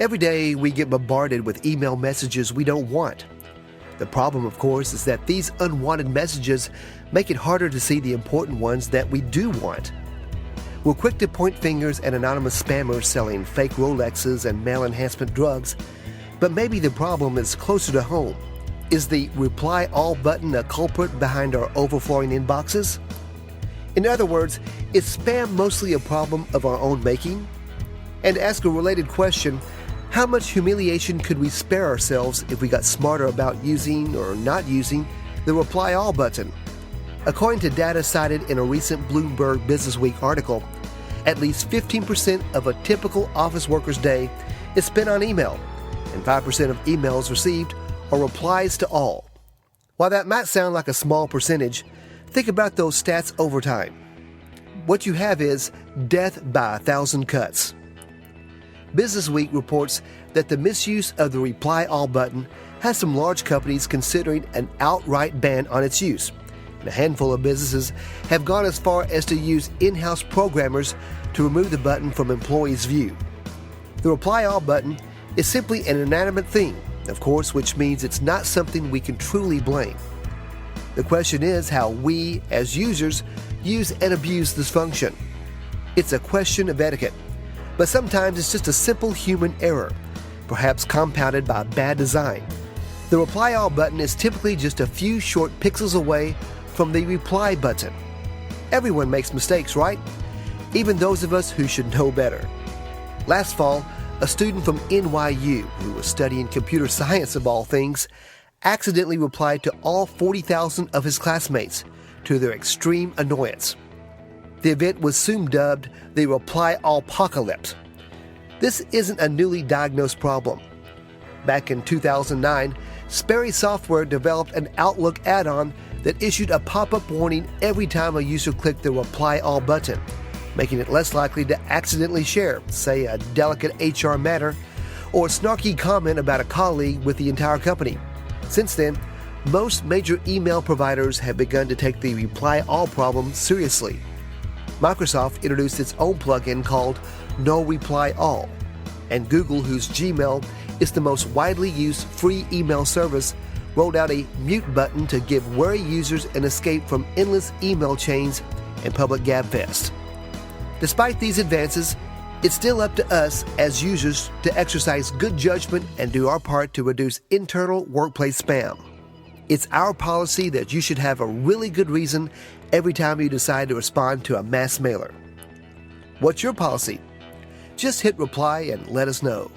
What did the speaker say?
Every day we get bombarded with email messages we don't want. The problem, of course, is that these unwanted messages make it harder to see the important ones that we do want. We're quick to point fingers at anonymous spammers selling fake Rolexes and male enhancement drugs, but maybe the problem is closer to home. Is the reply all button a culprit behind our overflowing inboxes? In other words, is spam mostly a problem of our own making? And to ask a related question, how much humiliation could we spare ourselves if we got smarter about using or not using the reply all button? According to data cited in a recent Bloomberg Businessweek article, at least 15% of a typical office worker's day is spent on email, and 5% of emails received are replies to all. While that might sound like a small percentage, think about those stats over time. What you have is death by 1,000 cuts. Businessweek reports that the misuse of the reply all button has some large companies considering an outright ban on its use. And a handful of businesses have gone as far as to use in-house programmers to remove the button from employees' view. The reply all button is simply an inanimate thing, of course, which means it's not something we can truly blame. The question is how we, as users, use and abuse this function. It's a question of etiquette, but sometimes it's just a simple human error, perhaps compounded by bad design. The reply all button is typically just a few short pixels away from the reply button. Everyone makes mistakes, right? Even those of us who should know better. Last fall, a student from NYU, who was studying computer science of all things, accidentally replied to all 40,000 of his classmates, to their extreme annoyance. The event was soon dubbed the reply all-pocalypse. This isn't a newly diagnosed problem. Back in 2009, Sperry Software developed an Outlook add-on that issued a pop-up warning every time a user clicked the reply all button, making it less likely to accidentally share, say, a delicate HR matter or a snarky comment about a colleague with the entire company. Since then, most major email providers have begun to take the reply all problem seriously. Microsoft introduced its own plugin called No Reply All, and Google, whose Gmail is the most widely used free email service, rolled out a mute button to give wary users an escape from endless email chains and public gabfest. Despite these advances, it's still up to us as users to exercise good judgment and do our part to reduce internal workplace spam. It's our policy that you should have a really good reason every time you decide to respond to a mass mailer. What's your policy? Just hit reply and let us know.